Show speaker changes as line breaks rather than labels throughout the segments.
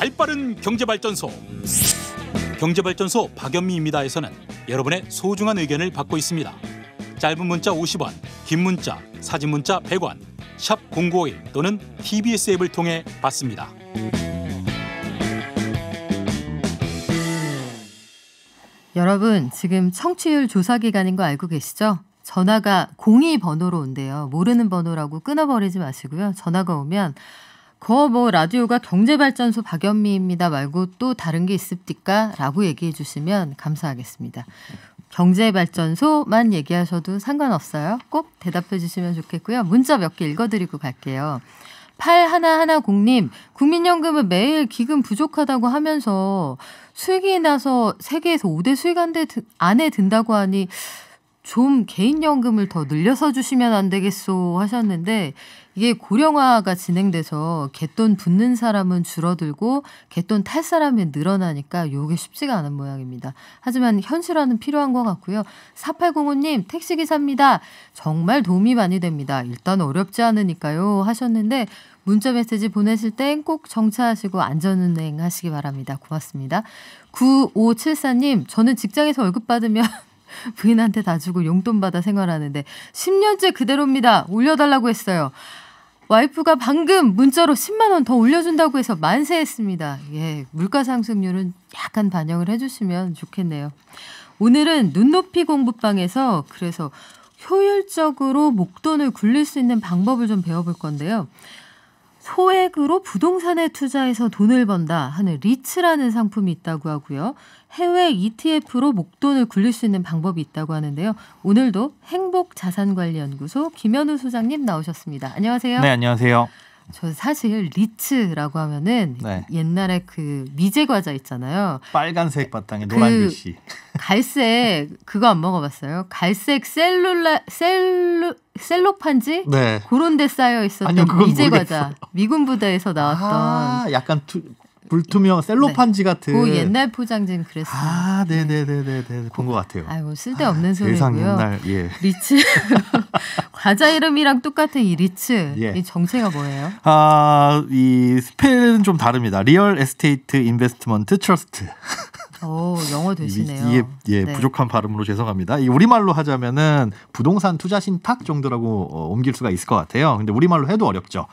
발빠른 경제발전소. 경제발전소 박연미입니다에서는 여러분의 소중한 의견을 받고 있습니다. 짧은 문자 50원, 긴 문자, 사진 문자 100원, 샵 0951 또는 TBS 앱을 통해 받습니다.
여러분, 지금 청취율 조사 기간인 거 알고 계시죠? 전화가 02번호로 온대요. 모르는 번호라고 끊어버리지 마시고요. 전화가 오면 라디오가 경제발전소 박연미입니다 말고 또 다른 게 있습니까? 라고 얘기해 주시면 감사하겠습니다. 경제발전소만 얘기하셔도 상관없어요. 꼭 대답해 주시면 좋겠고요. 문자 몇 개 읽어드리고 갈게요. 8110님, 국민연금은 매일 기금 부족하다고 하면서 수익이 나서 3개에서 5대 수익 안에 든다고 하니 좀 개인연금을 더 늘려서 주시면 안 되겠소 하셨는데, 이게 고령화가 진행돼서 갯돈 붓는 사람은 줄어들고 갯돈 탈 사람이 늘어나니까 이게 쉽지가 않은 모양입니다. 하지만 현실화는 필요한 것 같고요. 4805님, 택시기사입니다. 정말 도움이 많이 됩니다. 일단 어렵지 않으니까요 하셨는데, 문자 메시지 보내실 땐 꼭 정차하시고 안전운행 하시기 바랍니다. 고맙습니다. 9574님, 저는 직장에서 월급 받으면 부인한테 다 주고 용돈 받아 생활하는데 10년째 그대로입니다. 올려달라고 했어요. 와이프가 방금 문자로 10만 원 더 올려준다고 해서 만세했습니다. 예, 물가 상승률은 약간 반영을 해주시면 좋겠네요. 오늘은 눈높이 공부방에서 그래서 효율적으로 목돈을 굴릴 수 있는 방법을 좀 배워볼 건데요. 소액으로 부동산에 투자해서 돈을 번다 하는 리츠라는 상품이 있다고 하고요. 해외 ETF로 목돈을 굴릴 수 있는 방법이 있다고 하는데요. 오늘도 행복자산관리연구소 김현우 소장님 나오셨습니다. 안녕하세요.
네, 안녕하세요.
저 사실 리츠라고 하면은
네.
옛날에 그 미제 과자 있잖아요.
빨간색 바탕에 노란 글씨.
갈색 그거 안 먹어봤어요? 갈색 셀로판지?
네.
그런 데 쌓여 있었던
아니요, 그건
미제
모르겠어요.
과자. 미군 부대에서 나왔던.
약간 불투명 셀로판지
네.
같은.
그 옛날 포장지는 그랬어요.
네네네네. 본 것 같아요.
아이고, 쓸데없는 소리고요.
세상 옛날, 예.
리츠. 과자 이름이랑 똑같은 이 리츠.
예.
이 정체가 뭐예요?
이 스펠은 좀 다릅니다. 리얼 에스테이트 인베스트먼트 트러스트.
오, 영어 되시네요.
이게
네.
부족한 발음으로 죄송합니다. 이 우리말로 하자면은 부동산 투자 신탁 정도라고 옮길 수가 있을 것 같아요. 근데 우리말로 해도 어렵죠.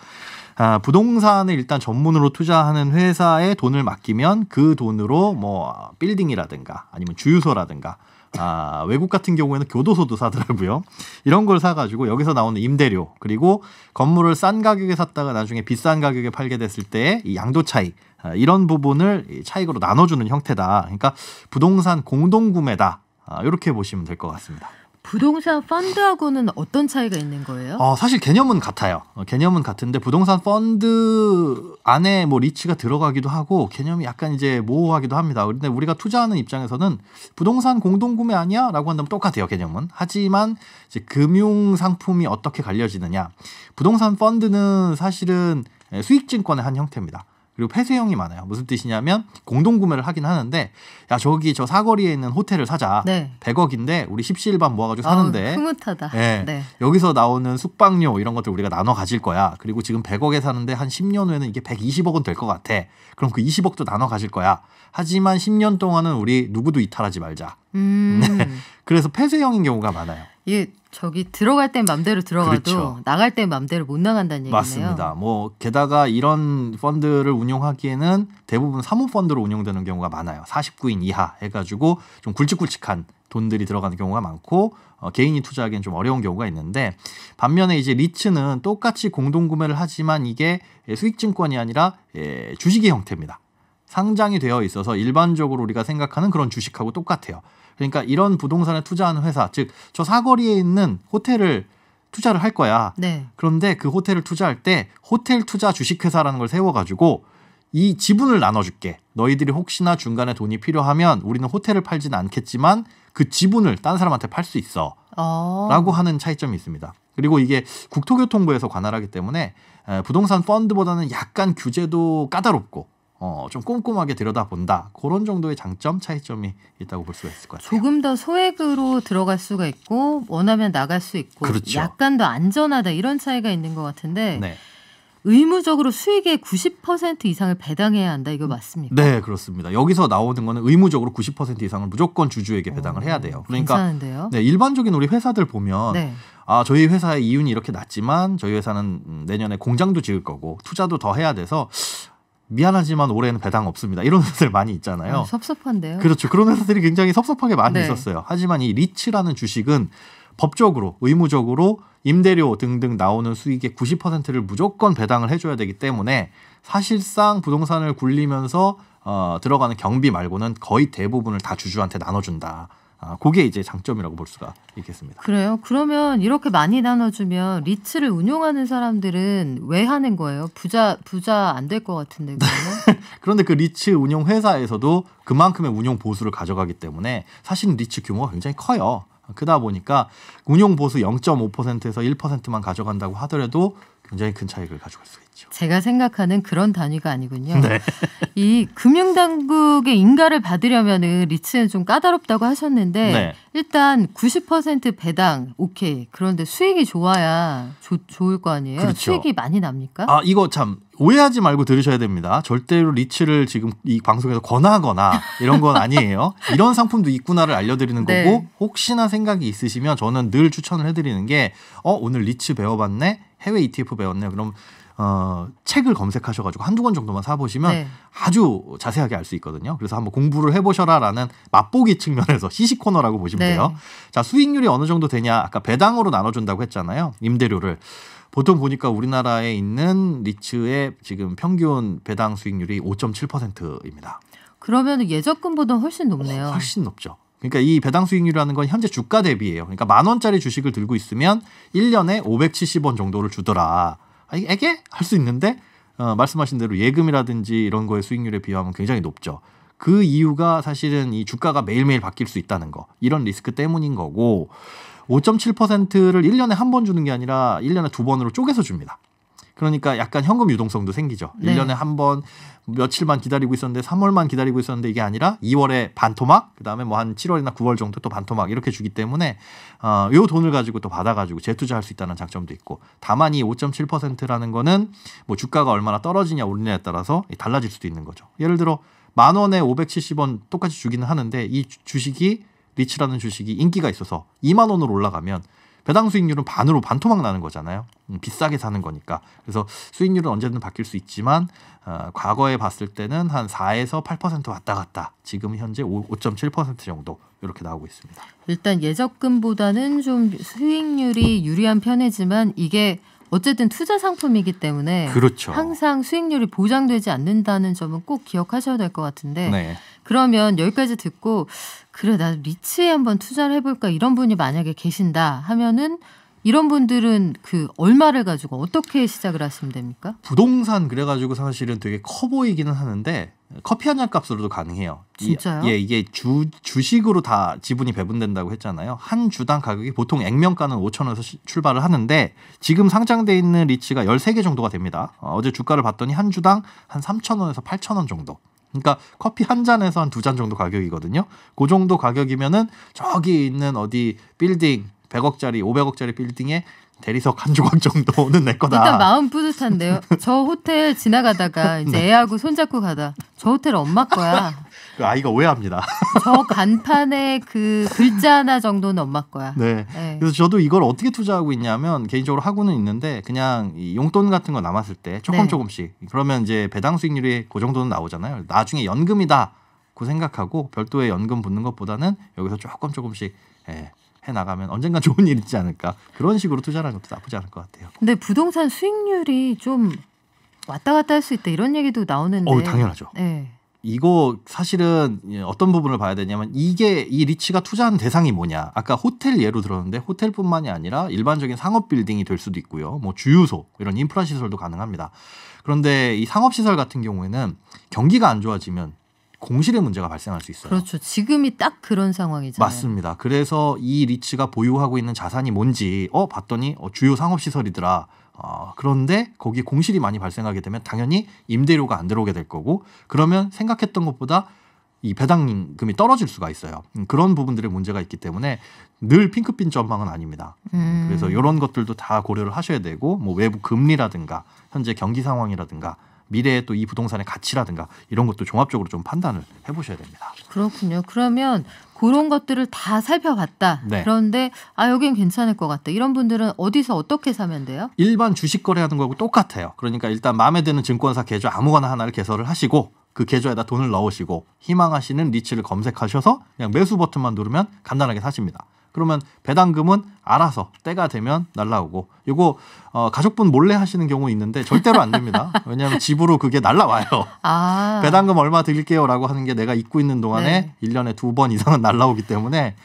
부동산을 일단 전문으로 투자하는 회사에 돈을 맡기면 그 돈으로 뭐 빌딩이라든가 아니면 주유소라든가 외국 같은 경우에는 교도소도 사더라고요. 이런 걸 사가지고 여기서 나오는 임대료, 그리고 건물을 싼 가격에 샀다가 나중에 비싼 가격에 팔게 됐을 때 이 양도 차익, 이런 부분을 차익으로 나눠주는 형태다. 그러니까 부동산 공동구매다. 이렇게 보시면 될 것 같습니다.
부동산 펀드하고는 어떤 차이가 있는 거예요?
사실 개념은 같아요. 개념은 같은데 부동산 펀드 안에 뭐 리츠가 들어가기도 하고 개념이 약간 이제 모호하기도 합니다. 그런데 우리가 투자하는 입장에서는 부동산 공동구매 아니야? 라고 한다면 똑같아요, 개념은. 하지만 이제 금융 상품이 어떻게 갈려지느냐. 부동산 펀드는 사실은 수익증권의 한 형태입니다. 그리고 폐쇄형이 많아요. 무슨 뜻이냐면 공동구매를 하긴 하는데, 야, 저기 저 사거리에 있는 호텔을 사자.
네.
100억인데 우리 10실반 모아가지고 사는데
흐뭇하다.
네.
네.
여기서 나오는 숙박료 이런 것들 우리가 나눠 가질 거야. 그리고 지금 100억에 사는데 한 10년 후에는 이게 120억은 될 것 같아. 그럼 그 20억도 나눠 가질 거야. 하지만 10년 동안은 우리 누구도 이탈하지 말자. 네. 그래서 폐쇄형인 경우가 많아요.
예, 저기 들어갈 땐 맘대로 들어가도
그렇죠.
나갈 땐 맘대로 못 나간다는 얘기네요.
맞습니다. 뭐 게다가 이런 펀드를 운용하기에는 대부분 사모펀드로 운용되는 경우가 많아요. 49인 이하 해가지고 좀 굵직굵직한 돈들이 들어가는 경우가 많고 개인이 투자하기엔 좀 어려운 경우가 있는데, 반면에 이제 리츠는 똑같이 공동구매를 하지만 이게 수익증권이 아니라 주식의 형태입니다. 상장이 되어 있어서 일반적으로 우리가 생각하는 그런 주식하고 똑같아요. 그러니까 이런 부동산에 투자하는 회사, 즉 저 사거리에 있는 호텔을 투자를 할 거야.
네.
그런데 그 호텔을 투자할 때 호텔 투자 주식회사라는 걸 세워가지고 이 지분을 나눠줄게. 너희들이 혹시나 중간에 돈이 필요하면 우리는 호텔을 팔지는 않겠지만 그 지분을 딴 사람한테 팔 수 있어. 라고 하는 차이점이 있습니다. 그리고 이게 국토교통부에서 관할하기 때문에 부동산 펀드보다는 약간 규제도 까다롭고 좀 꼼꼼하게 들여다본다. 그런 정도의 장점, 차이점이 있다고 볼 수가 있을 것 같아요.
조금 더 소액으로 들어갈 수가 있고 원하면 나갈 수 있고
그렇죠.
약간 더 안전하다 이런 차이가 있는 것 같은데
네.
의무적으로 수익의 90% 이상을 배당해야 한다. 이거 맞습니까?
네, 그렇습니다. 여기서 나오는 거는 의무적으로 90% 이상을 무조건 주주에게 배당을 해야 돼요. 그러니까
괜찮은데요?
네, 일반적인 우리 회사들 보면
네.
저희 회사의 이윤이 이렇게 낮지만 저희 회사는 내년에 공장도 지을 거고 투자도 더 해야 돼서 미안하지만 올해는 배당 없습니다. 이런 회사들 많이 있잖아요.
섭섭한데요.
그렇죠. 그런 회사들이 굉장히 섭섭하게 많이
네.
있었어요. 하지만 이 리츠라는 주식은 법적으로 의무적으로 임대료 등등 나오는 수익의 90%를 무조건 배당을 해줘야 되기 때문에 사실상 부동산을 굴리면서 들어가는 경비 말고는 거의 대부분을 다 주주한테 나눠준다. 그게 이제 장점이라고 볼 수가 있겠습니다.
그래요? 그러면 이렇게 많이 나눠주면 리츠를 운용하는 사람들은 왜 하는 거예요? 부자 안 될 것 같은데 그러면?
그런데 그 리츠 운용 회사에서도 그만큼의 운용 보수를 가져가기 때문에 사실은 리츠 규모가 굉장히 커요. 그러다 보니까 운용 보수 0.5%에서 1%만 가져간다고 하더라도 굉장히 큰 차익을 가져갈 수가 있죠.
제가 생각하는 그런 단위가 아니군요.
네.
이 금융당국의 인가를 받으려면은 리츠는 좀 까다롭다고 하셨는데
네.
일단 90% 배당 오케이. 그런데 수익이 좋아야 좋을 거 아니에요?
그렇죠.
수익이 많이 납니까?
이거 참 오해하지 말고 들으셔야 됩니다. 절대로 리츠를 지금 이 방송에서 권하거나 이런 건 아니에요. 이런 상품도 있구나를 알려드리는 거고
네.
혹시나 생각이 있으시면 저는 늘 추천을 해드리는 게 오늘 리츠 배워봤네? 해외 ETF 배웠네? 그럼 책을 검색하셔가지고 한두 권 정도만 사보시면
네.
아주 자세하게 알 수 있거든요. 그래서 한번 공부를 해보셔라라는 맛보기 측면에서 시식 코너라고 보시면
네.
돼요. 자, 수익률이 어느 정도 되냐? 아까 배당으로 나눠준다고 했잖아요. 임대료를. 보통 보니까 우리나라에 있는 리츠의 지금 평균 배당 수익률이 5.7%입니다.
그러면 예적금보다 훨씬 높네요.
훨씬 높죠. 그러니까 이 배당 수익률이라는 건 현재 주가 대비예요. 그러니까 10,000원짜리 주식을 들고 있으면 1년에 570원 정도를 주더라. 이게 할 수 있는데 말씀하신 대로 예금이라든지 이런 거의 수익률에 비하면 굉장히 높죠. 그 이유가 사실은 이 주가가 매일매일 바뀔 수 있다는 거. 이런 리스크 때문인 거고 5.7%를 1년에 한 번 주는 게 아니라 1년에 두 번으로 쪼개서 줍니다. 그러니까 약간 현금 유동성도 생기죠.
네.
1년에 한 번 며칠만 기다리고 있었는데 3월만 기다리고 있었는데 이게 아니라 2월에 반토막 그다음에 뭐 한 7월이나 9월 정도 또 반토막 이렇게 주기 때문에 요 돈을 가지고 또 받아가지고 재투자할 수 있다는 장점도 있고 다만 이 5.7%라는 거는 뭐 주가가 얼마나 떨어지냐 오르냐에 따라서 달라질 수도 있는 거죠. 예를 들어 10,000원에 570원 똑같이 주기는 하는데 이 주식이 리츠라는 주식이 인기가 있어서 2만 원으로 올라가면 배당 수익률은 반으로 반토막 나는 거잖아요. 비싸게 사는 거니까. 그래서 수익률은 언제든 바뀔 수 있지만 과거에 봤을 때는 한 4에서 8% 왔다 갔다. 지금 현재 5.7% 정도 이렇게 나오고 있습니다.
일단 예적금보다는 좀 수익률이 유리한 편이지만 이게 어쨌든 투자 상품이기 때문에
그렇죠.
항상 수익률이 보장되지 않는다는 점은 꼭 기억하셔야 될 것 같은데
네.
그러면 여기까지 듣고 그래 나 리츠에 한번 투자를 해볼까 이런 분이 만약에 계신다 하면은 이런 분들은 그 얼마를 가지고 어떻게 시작을 하시면 됩니까?
부동산 그래가지고 사실은 되게 커 보이기는 하는데 커피 한 잔 값으로도 가능해요.
진짜요?
이게 주식으로 다 지분이 배분된다고 했잖아요. 한 주당 가격이 보통 액면가는 5,000원에서 출발을 하는데 지금 상장돼 있는 리츠가 13개 정도가 됩니다. 어제 주가를 봤더니 한 주당 한 3,000원에서 8,000원 정도. 그러니까 커피 한 잔에서 한 두 잔 정도 가격이거든요. 그 정도 가격이면은 저기 있는 어디 빌딩 100억짜리, 500억짜리 빌딩에 대리석 한 조각 정도는 내 거다.
일단 마음 뿌듯한데요. 저 호텔 지나가다가 이제
네.
애하고 손잡고 가다 저 호텔 엄마 거야.
그 아이가 오해합니다.
저 간판에 그 글자 하나 정도는 엄마 거야.
네.
네.
그래서 저도 이걸 어떻게 투자하고 있냐면 개인적으로 하고는 있는데 그냥 이 용돈 같은 거 남았을 때 조금
네.
조금씩 그러면 이제 배당 수익률이 그 정도는 나오잖아요. 나중에 연금이다. 그 생각하고 별도의 연금 붙는 것보다는 여기서 조금 조금씩 해나가면 언젠간 좋은 일 있지 않을까. 그런 식으로 투자하는 것도 나쁘지 않을 것 같아요.
근데 부동산 수익률이 좀 왔다 갔다 할 수 있다 이런 얘기도 나오는데.
당연하죠.
네.
이거 사실은 어떤 부분을 봐야 되냐면 이게 이 리츠가 투자하는 대상이 뭐냐. 아까 호텔 예로 들었는데 호텔뿐만이 아니라 일반적인 상업 빌딩이 될 수도 있고요. 뭐 주유소 이런 인프라 시설도 가능합니다. 그런데 이 상업 시설 같은 경우에는 경기가 안 좋아지면 공실의 문제가 발생할 수 있어요.
그렇죠. 지금이 딱 그런 상황이잖아요.
맞습니다. 그래서 이 리츠가 보유하고 있는 자산이 뭔지 봤더니 주요 상업시설이더라. 그런데 거기 공실이 많이 발생하게 되면 당연히 임대료가 안 들어오게 될 거고 그러면 생각했던 것보다 이 배당금이 떨어질 수가 있어요. 그런 부분들의 문제가 있기 때문에 늘 핑크빛 전망은 아닙니다. 그래서 이런 것들도 다 고려를 하셔야 되고 뭐 외부 금리라든가 현재 경기 상황이라든가 미래의 또 이 부동산의 가치라든가 이런 것도 종합적으로 좀 판단을 해보셔야 됩니다.
그렇군요. 그러면 그런 것들을 다 살펴봤다.
네.
그런데 여긴 괜찮을 것 같다. 이런 분들은 어디서 어떻게 사면 돼요?
일반 주식 거래하는 거하고 똑같아요. 그러니까 일단 마음에 드는 증권사 계좌 아무거나 하나를 개설을 하시고 그 계좌에다 돈을 넣으시고 희망하시는 리츠를 검색하셔서 그냥 매수 버튼만 누르면 간단하게 사십니다. 그러면 배당금은 알아서 때가 되면 날라오고 이거 가족분 몰래 하시는 경우 있는데 절대로 안 됩니다. 왜냐하면 집으로 그게 날라와요. 배당금 얼마 드릴게요라고 하는 게 내가 잊고 있는 동안에 1년에 2번 이상은 날라오기 때문에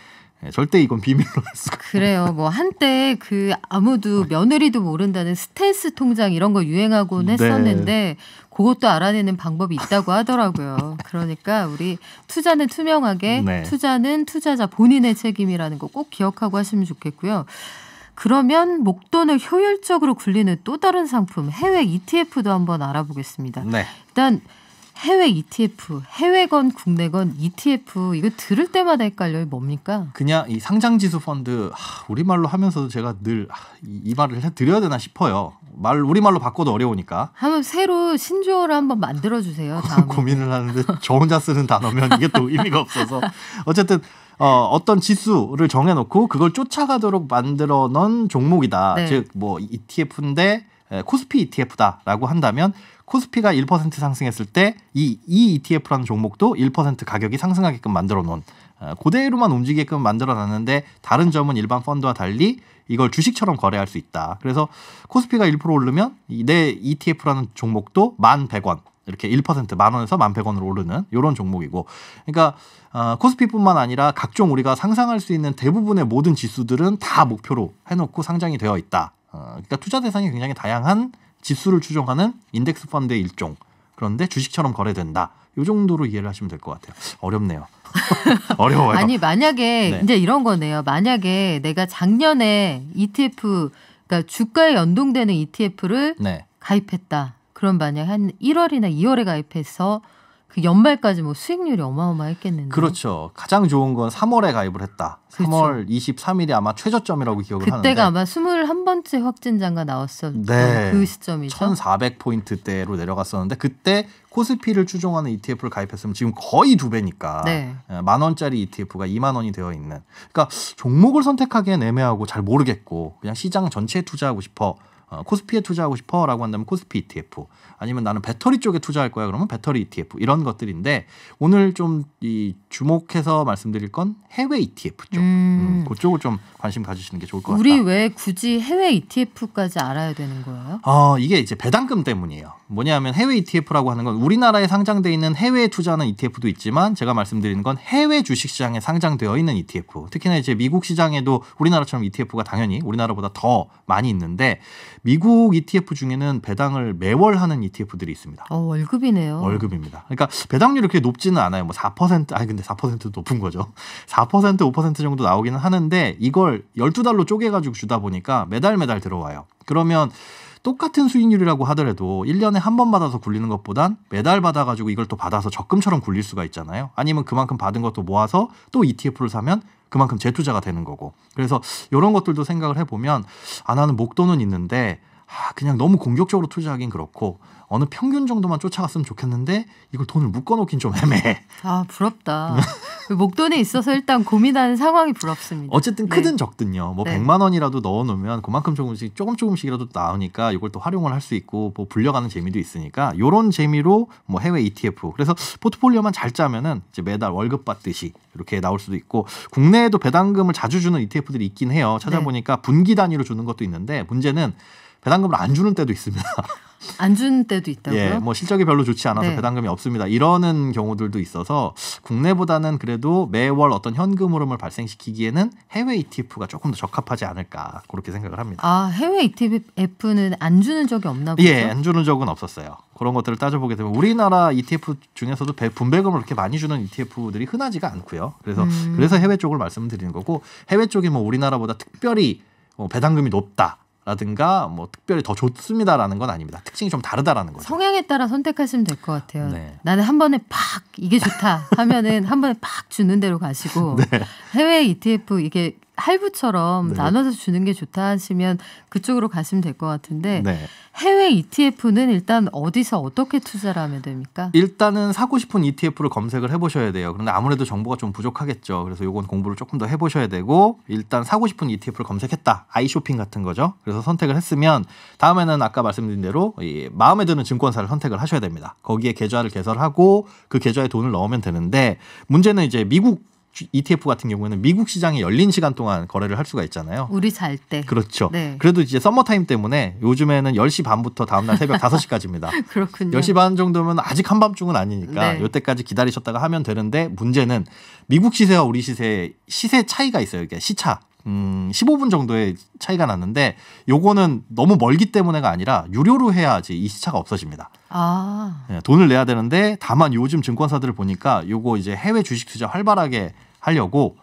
절대 이건 비밀로 할 수가
그래요. 뭐 한때 그 아무도 며느리도 모른다는 스텔스 통장 이런 거 유행하곤 했었는데 그것도 알아내는 방법이 있다고 하더라고요. 그러니까 우리 투자는 투명하게 투자는 투자자 본인의 책임이라는 거 꼭 기억하고 하시면 좋겠고요. 그러면 목돈을 효율적으로 굴리는 또 다른 상품 해외 ETF도 한번 알아보겠습니다. 일단 해외 ETF, 해외건 국내건 ETF 이거 들을 때마다 헷갈려요. 뭡니까?
그냥 이 상장지수 펀드 우리말로 하면서도 제가 늘 이 말을 드려야 되나 싶어요. 우리말로 바꿔도 어려우니까.
한번 새로 신조어를 한번 만들어주세요. 다음에.
고민을 하는데 저 혼자 쓰는 단어면 이게 또 의미가 없어서. 어쨌든 어떤 지수를 정해놓고 그걸 쫓아가도록 만들어 놓은 종목이다. 즉 뭐 ETF인데 코스피 ETF다라고 한다면 코스피가 1% 상승했을 때 이 ETF라는 종목도 1% 가격이 상승하게끔 만들어 놓은 그대로만 움직이게끔 만들어 놨는데 다른 점은 일반 펀드와 달리 이걸 주식처럼 거래할 수 있다. 그래서 코스피가 1% 오르면 내 ETF라는 종목도 1,100원 이렇게 1% 10,000원에서 1,100원으로 오르는 이런 종목이고 그러니까 코스피뿐만 아니라 각종 우리가 상상할 수 있는 대부분의 모든 지수들은 다 목표로 해놓고 상장이 되어 있다. 그러니까 투자 대상이 굉장히 다양한 지수를 추종하는 인덱스 펀드의 일종. 그런데 주식처럼 거래된다. 이 정도로 이해를 하시면 될 것 같아요. 어렵네요. 어려워요.
아니 만약에 이제 이런 거네요. 만약에 내가 작년에 ETF, 그러니까 주가에 연동되는 ETF를 가입했다. 그럼 만약 한 1월이나 2월에 가입해서 그 연말까지 뭐 수익률이 어마어마했겠는데.
그렇죠. 가장 좋은 건 3월에 가입을 했다. 3월 23일이 아마 최저점이라고 기억을 하는데.
그때가 아마 21번째 확진자가 나왔었던 그 시점이죠.
1,400포인트대로 내려갔었는데 그때 코스피를 추종하는 ETF를 가입했으면 지금 거의 2배니까 10,000원짜리 ETF가 20,000원이 되어 있는. 그러니까 종목을 선택하기엔 애매하고 잘 모르겠고 그냥 시장 전체에 투자하고 싶어. 코스피에 투자하고 싶어라고 한다면 코스피 ETF 아니면 나는 배터리 쪽에 투자할 거야 그러면 배터리 ETF 이런 것들인데 오늘 좀 이 주목해서 말씀드릴 건 해외 ETF 쪽 그쪽을 좀 관심 가지시는 게 좋을 것 같다.
우리 왜 굳이 해외 ETF까지 알아야 되는 거예요?
이게 이제 배당금 때문이에요. 뭐냐면 해외 ETF라고 하는 건 우리나라에 상장돼 있는 해외에 투자하는 ETF도 있지만 제가 말씀드리는 건 해외 주식시장에 상장되어 있는 ETF. 특히나 이제 미국 시장에도 우리나라처럼 ETF가 당연히 우리나라보다 더 많이 있는데 미국 ETF 중에는 배당을 매월 하는 ETF들이 있습니다.
월급이네요.
월급입니다. 그러니까 배당률이 그렇게 높지는 않아요. 뭐 4%, 근데 4%도 높은 거죠. 4%, 5% 정도 나오기는 하는데 이걸 12달로 쪼개가지고 주다 보니까 매달 들어와요. 그러면 똑같은 수익률이라고 하더라도 1년에 한 번 받아서 굴리는 것보단 매달 받아가지고 이걸 또 받아서 적금처럼 굴릴 수가 있잖아요. 아니면 그만큼 받은 것도 모아서 또 ETF를 사면 그만큼 재투자가 되는 거고. 그래서 이런 것들도 생각을 해보면 나는 목돈은 있는데 그냥 너무 공격적으로 투자하긴 그렇고 어느 평균 정도만 쫓아갔으면 좋겠는데 이걸 돈을 묶어놓긴 좀 애매해.
부럽다. 목돈이 있어서 일단 고민하는 상황이 부럽습니다.
어쨌든 크든 적든요. 뭐 100만 원이라도 넣어놓으면 그만큼 조금씩이라도 나오니까 이걸 또 활용을 할 수 있고 뭐 불려가는 재미도 있으니까 이런 재미로 뭐 해외 ETF. 그래서 포트폴리오만 잘 짜면은 이제 매달 월급 받듯이 이렇게 나올 수도 있고 국내에도 배당금을 자주 주는 ETF들이 있긴 해요. 찾아보니까 분기 단위로 주는 것도 있는데 문제는 배당금을 안 주는 때도 있습니다.
안 주는 때도 있다고요?
뭐 실적이 별로 좋지 않아서 배당금이 없습니다. 이러는 경우들도 있어서 국내보다는 그래도 매월 어떤 현금 흐름을 발생시키기에는 해외 ETF가 조금 더 적합하지 않을까 그렇게 생각을 합니다.
해외 ETF는 안 주는 적이 없나 보죠?
안 주는 적은 없었어요. 그런 것들을 따져보게 되면 우리나라 ETF 중에서도 분배금을 그렇게 많이 주는 ETF들이 흔하지가 않고요. 그래서 해외 쪽을 말씀드리는 거고 해외 쪽이 뭐 우리나라보다 특별히 배당금이 높다. 라든가 뭐 특별히 더 좋습니다라는 건 아닙니다. 특징이 좀 다르다라는 거죠.
성향에 따라 선택하시면 될 것 같아요.
네.
나는 한 번에 팍 이게 좋다 하면은 한 번에 팍 주는 대로 가시고
네.
해외 ETF 이게 할부처럼
네.
나눠서 주는 게 좋다 하시면 그쪽으로 가시면 될 것 같은데
네.
해외 ETF는 일단 어디서 어떻게 투자를 하면 됩니까?
일단은 사고 싶은 ETF를 검색을 해보셔야 돼요. 그런데 아무래도 정보가 좀 부족하겠죠. 그래서 요건 공부를 조금 더 해보셔야 되고 일단 사고 싶은 ETF를 검색했다. 아이쇼핑 같은 거죠. 그래서 선택을 했으면 다음에는 아까 말씀드린 대로 이 마음에 드는 증권사를 선택을 하셔야 됩니다. 거기에 계좌를 개설하고 그 계좌에 돈을 넣으면 되는데 문제는 이제 미국 ETF 같은 경우에는 미국 시장이 열린 시간 동안 거래를 할 수가 있잖아요.
우리 잘 때.
그렇죠.
네.
그래도 이제 서머타임 때문에 요즘에는 10시 반부터 다음날 새벽 5시까지입니다.
그렇군요.
10시 반 정도면 아직 한밤중은 아니니까
네.
이때까지 기다리셨다가 하면 되는데 문제는 미국 시세와 우리 시세 차이가 있어요. 이게 시차. 15분 정도의 차이가 났는데 요거는 너무 멀기 때문에가 아니라 유료로 해야지 이 시차가 없어집니다.
아.
예, 돈을 내야 되는데 다만 요즘 증권사들을 보니까 요거 이제 해외 주식 투자 활발하게 하려고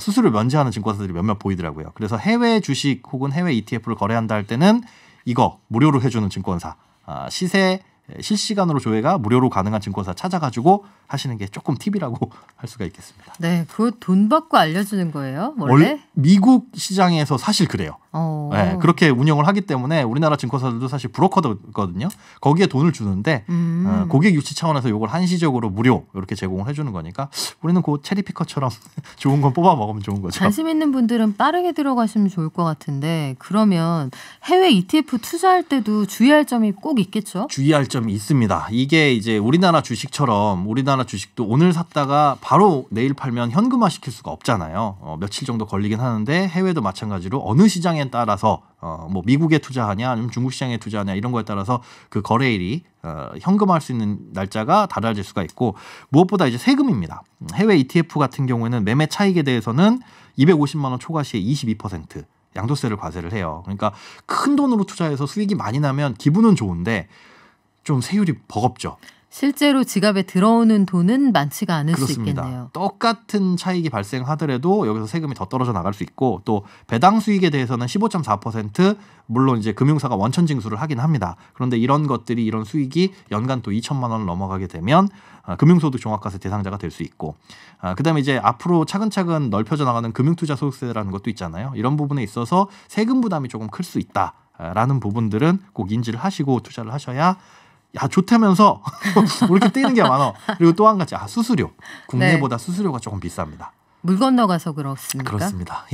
수수료 면제하는 증권사들이 몇몇 보이더라고요. 그래서 해외 주식 혹은 해외 ETF를 거래한다 할 때는 이거 무료로 해주는 증권사 시세 실시간으로 조회가 무료로 가능한 증권사 찾아가지고 하시는 게 조금 팁이라고 할 수가 있겠습니다.
네, 그거 돈 받고 알려주는 거예요, 원래?
미국 시장에서 사실 그래요. 네, 그렇게 운영을 하기 때문에 우리나라 증권사들도 사실 브로커거든요. 거기에 돈을 주는데 고객 유치 차원에서 이걸 한시적으로 무료 이렇게 제공을 해주는 거니까 우리는 그 체리피커처럼 좋은 건 뽑아 먹으면 좋은 거죠.
관심 있는 분들은 빠르게 들어가시면 좋을 것 같은데 그러면 해외 ETF 투자할 때도 주의할 점이 꼭 있겠죠?
주의할 점이 있습니다. 이게 이제 우리나라 주식처럼 우리나라 주식도 오늘 샀다가 바로 내일 팔면 현금화 시킬 수가 없잖아요. 며칠 정도 걸리긴 하는데 해외도 마찬가지로 어느 시장에 따라서 뭐 미국에 투자하냐 아니면 중국 시장에 투자하냐 이런 거에 따라서 그 거래일이 현금화할 수 있는 날짜가 달라질 수가 있고 무엇보다 이제 세금입니다. 해외 ETF 같은 경우에는 매매 차익에 대해서는 250만 원 초과 시에 22% 양도세를 과세를 해요. 그러니까 큰 돈으로 투자해서 수익이 많이 나면 기분은 좋은데 좀 세율이 버겁죠.
실제로 지갑에 들어오는 돈은 많지가 않을
그렇습니다.
수 있겠네요.
똑같은 차익이 발생하더라도 여기서 세금이 더 떨어져 나갈 수 있고 또 배당 수익에 대해서는 15.4% 물론 이제 금융사가 원천 징수를 하긴 합니다. 그런데 이런 것들이 이런 수익이 연간 또 2천만 원을 넘어가게 되면 금융소득 종합과세 대상자가 될 수 있고 그다음에 이제 앞으로 차근차근 넓혀져 나가는 금융투자소득세라는 것도 있잖아요. 이런 부분에 있어서 세금 부담이 조금 클 수 있다라는 부분들은 꼭 인지를 하시고 투자를 하셔야 야 좋다면서 왜 이렇게 떼는 게 많아. 그리고 또 한 가지 수수료. 국내보다 수수료가 조금 비쌉니다.
물 건너가서 그렇습니까?
그렇습니다.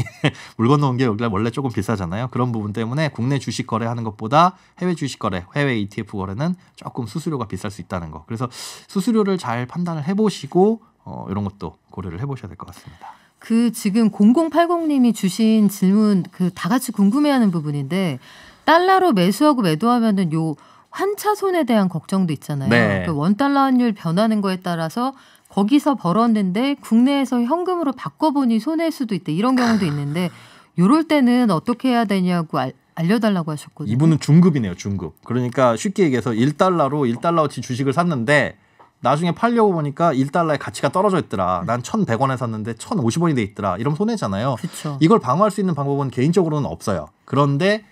물 건너온 게 원래 조금 비싸잖아요. 그런 부분 때문에 국내 주식 거래하는 것보다 해외 주식 거래, 해외 ETF 거래는 조금 수수료가 비쌀 수 있다는 거. 그래서 수수료를 잘 판단을 해보시고 이런 것도 고려를 해보셔야 될 것 같습니다.
그 지금 0080님이 주신 질문 그 다 같이 궁금해하는 부분인데 달러로 매수하고 매도하면은 요 환차손에 대한 걱정도 있잖아요.
네.
그 원달러 환율 변하는 거에 따라서 거기서 벌었는데 국내에서 현금으로 바꿔보니 손해일 수도 있다. 이런 경우도 있는데 이럴 때는 어떻게 해야 되냐고 알려달라고 하셨거든요.
이분은 중급이네요. 중급. 그러니까 쉽게 얘기해서 1달러로 1달러어치 주식을 샀는데 나중에 팔려고 보니까 1달러의 가치가 떨어져 있더라. 난 1,100원에 샀는데 1,050원이 돼 있더라. 이러면 손해잖아요.
그쵸.
이걸 방어할 수 있는 방법은 개인적으로는 없어요. 그런데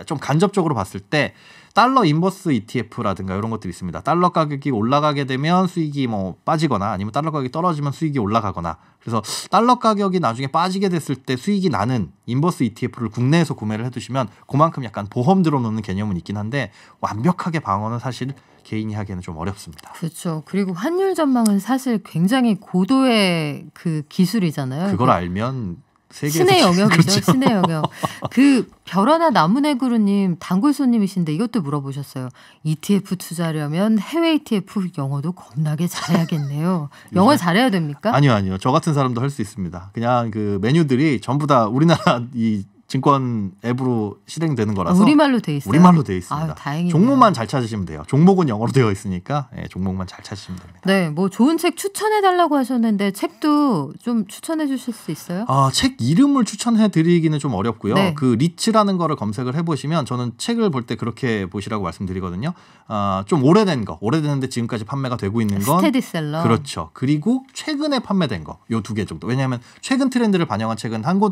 좀 간접적으로 봤을 때 달러 인버스 ETF라든가 이런 것들이 있습니다. 달러 가격이 올라가게 되면 수익이 뭐 빠지거나 아니면 달러 가격이 떨어지면 수익이 올라가거나 그래서 달러 가격이 나중에 빠지게 됐을 때 수익이 나는 인버스 ETF를 국내에서 구매를 해두시면 그만큼 약간 보험 들어놓는 개념은 있긴 한데 완벽하게 방어는 사실 개인이 하기에는 좀 어렵습니다.
그렇죠. 그리고 환율 전망은 사실 굉장히 고도의 그 기술이잖아요.
그걸 알면 세계에서
신의 영역이죠.
그렇죠.
신의 영역. 그 별하나 나무네그루님 단골 손님이신데 이것도 물어보셨어요. ETF 투자하려면 해외 ETF 영어도 겁나게 잘해야겠네요. 영어 잘해야 됩니까?
아니요. 저 같은 사람도 할 수 있습니다. 그냥 그 메뉴들이 전부 다 우리나라 이 증권 앱으로 실행되는 거라서
우리말로 돼 있어요.
우리말로 돼 있습니다.
아유, 다행이네요.
종목만 잘 찾으시면 돼요. 종목은 영어로 되어 있으니까 종목만 잘 찾으시면 됩니다.
네, 뭐 좋은 책 추천해 달라고 하셨는데 책도 좀 추천해 주실 수 있어요?
책 이름을 추천해 드리기는 좀 어렵고요.
네.
그 리츠라는 거를 검색을 해보시면 저는 책을 볼 때 그렇게 보시라고 말씀드리거든요. 좀 오래된 거, 오래됐는데 지금까지 판매가 되고 있는 건
스테디셀러.
그렇죠. 그리고 최근에 판매된 거, 요 2개 정도. 왜냐하면 최근 트렌드를 반영한 책은 한 권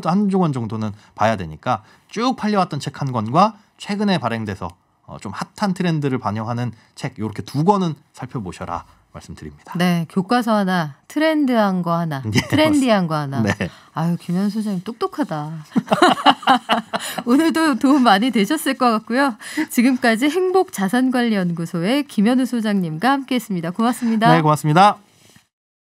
정도는 봐야 되니까. 되니까 쭉 팔려왔던 책 한 권과 최근에 발행돼서 좀 핫한 트렌드를 반영하는 책 이렇게 두 권은 살펴보셔라 말씀드립니다.
네, 교과서 하나, 트렌드한 거 하나,
예,
트렌디한 거 하나.
네.
아유, 김현우 소장님 똑똑하다. 오늘도 도움 많이 되셨을 것 같고요. 지금까지 행복자산관리연구소의 김현우 소장님과 함께했습니다. 고맙습니다.
네, 고맙습니다.